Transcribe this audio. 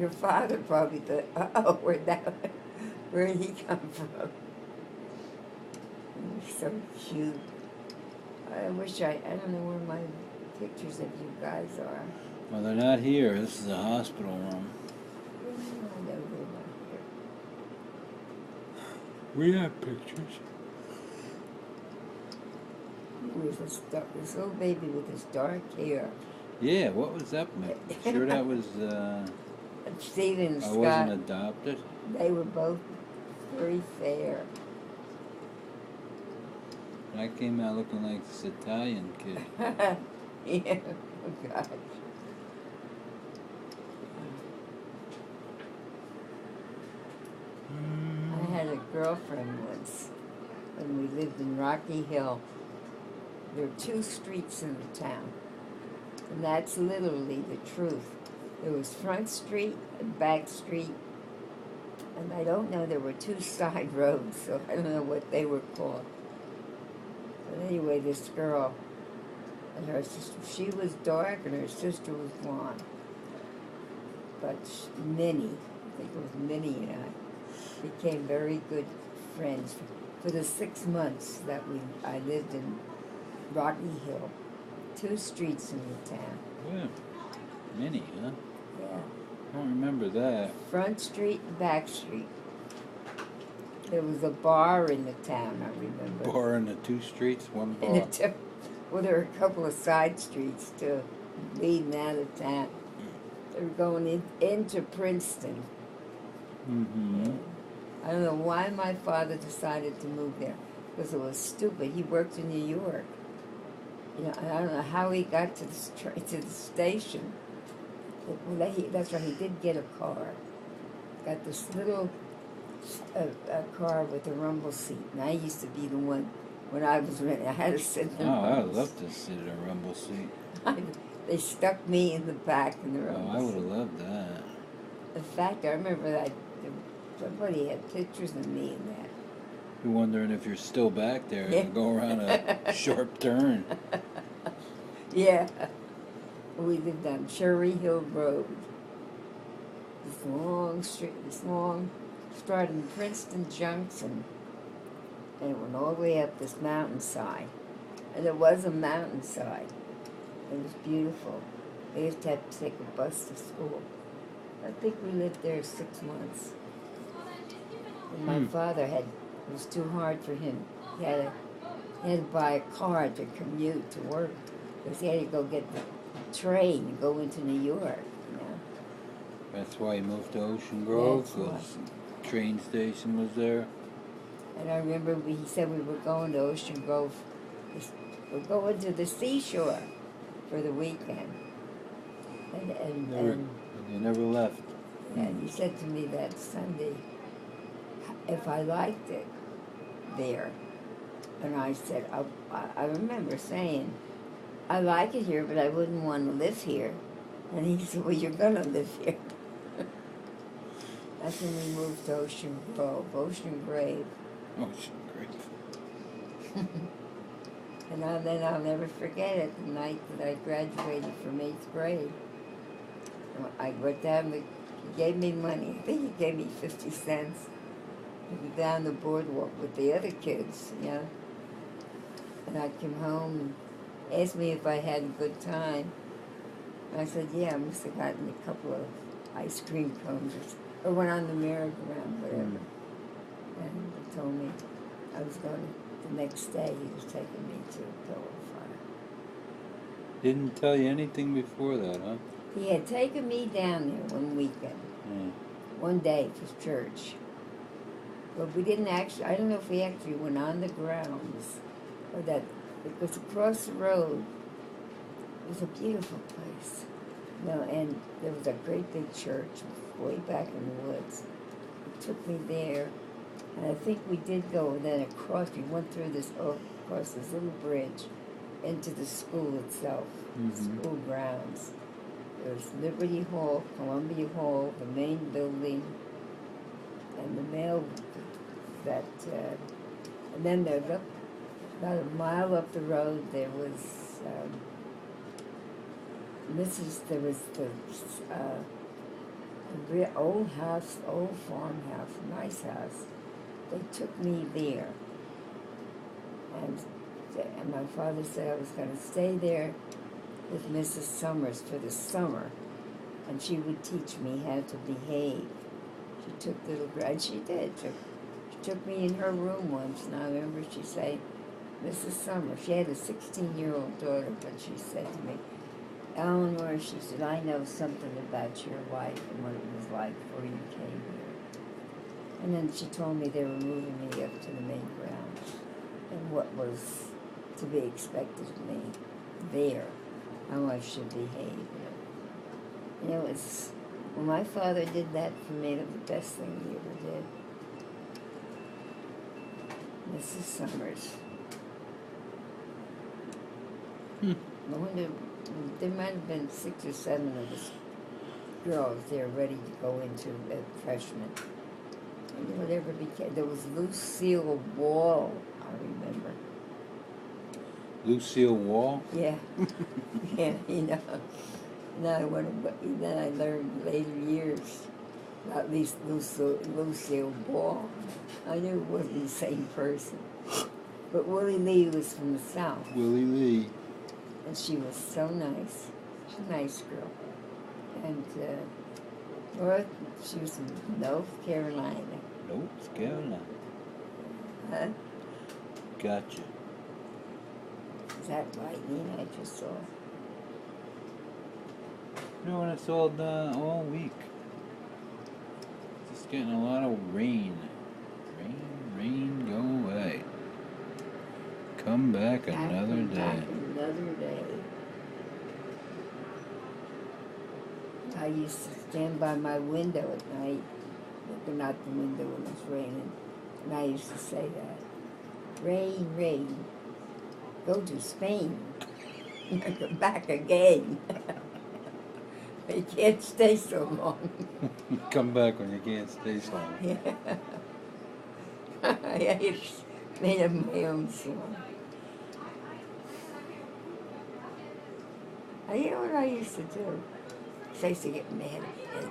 Your father probably thought, oh, where'd he come from? He's so cute. I don't know where my pictures of you guys are. Well, they're not here. This is a hospital room. I know they're not here. We have pictures. With this little baby with his dark hair. Yeah, what was up with? Sure that was, Stephen and I Scott, wasn't adopted? they were both very fair. I came out looking like this Italian kid. Yeah, oh gosh. I had a girlfriend once when we lived in Rocky Hill. There are 2 streets in the town, and that's literally the truth. There was Front Street and Back Street, and I don't know, there were 2 side roads, so I don't know what they were called. But anyway, this girl and her sister, she was dark and her sister was blonde. But Minnie, I think it was Minnie and I, became very good friends for the 6 months that I lived in Rocky Hill. 2 streets in the town. Yeah. Mini, huh? Yeah. I don't remember that. Front Street and Back Street. There was a bar in the town, I remember. Bar in the 2 streets, one bar. Well, there were a couple of side streets too, leading out of town. They were going into Princeton. Mm-hmm. I don't know why my father decided to move there, because it was stupid. He worked in New York. You know, I don't know how he got to the station. Well, that's right, he did get a car. Got this little a car with a rumble seat. And I used to be the one, when I was renting, I had to sit in the Oh, I'd love to sit in a rumble seat. They stuck me in the back in the rumble Oh, I would have seat. loved that. In fact, I remember that somebody had pictures of me in that. You're wondering if you're still back there Yeah. to go around a sharp turn. Yeah. We lived on Cherry Hill Road. This long street, started in Princeton Junction, and it went all the way up this mountainside. And there was a mountainside. It was beautiful. They used to have to take a bus to school. I think we lived there 6 months. And my father it was too hard for him. He had to buy a car to commute to work, because he had to go get the train and go into New York, you know. That's why he moved to Ocean Grove, That's why. because train station was there. And I remember he said we were going to Ocean Grove. We're going to the seashore for the weekend. And You never left. he said to me that Sunday, if I liked it there. And I said, I remember saying, I like it here, but I wouldn't want to live here. And he said, well, you're going to live here. That's when we moved to Ocean Grove, Ocean Grove. Ocean Grove. And then I'll never forget it, the night that I graduated from 8th grade. I went down, he gave me money. I think he gave me 50 cents. I went down the boardwalk with the other kids, you know. And I came home and asked me if I had a good time. And I said, yeah, I must have gotten a couple of ice cream cones or went on the merry-go-round, whatever. And he told me I was going the next day. He was taking me to a pillow fight. Didn't tell you anything before that, huh? He had taken me down there one weekend, one day for church. But we didn't actually, I don't know if we actually went on the grounds or that, because across the road, it was a beautiful place. You know, and there was a great big church way back in the woods. He took me there, and I think we did go, and then we went through across this little bridge into the school itself, school grounds. There was Liberty Hall, Columbia Hall, the main building, and the mail and then there, about a mile up the road, there was old house, old farmhouse, nice house. They took me there. And my father said I was going to stay there with Mrs. Summers for the summer, and she would teach me how to behave. She took little, and she did. She took me in her room once, and I remember she said, Mrs. Summers, she had a 16-year-old daughter, but she said to me, Eleanor, she said, I know something about your life and what it was like before you came here. And then she told me they were moving me up to the main grounds and what was to be expected of me there, how I should behave. You know, it's, when my father did that for me, it was the best thing he ever did. Mrs. Summers. I wonder, there might have been 6 or 7 of us girls there ready to go into a freshman. And whatever became, there was Lucille Wall, I remember. Lucille Wall? Yeah, yeah, you know. Then I learned later years about at least Lucille Ball. I knew it wasn't the same person. But Willie Lee was from the South. Willie Lee. And she was so nice. She's a nice girl. And she was from North Carolina. North Carolina. Huh? Gotcha. Is that right, Nina? I just saw. You know, and it's all week. Just getting a lot of rain. Rain, go away. Come back another day. Another day. I used to stand by my window at night, looking out the window when it was raining, and I used to say that. Rain, rain, go to Spain, come back again. You can't stay so long. Come back when you can't stay so long. Yeah. I just made up my own song. You know what I used to do? I used to get mad at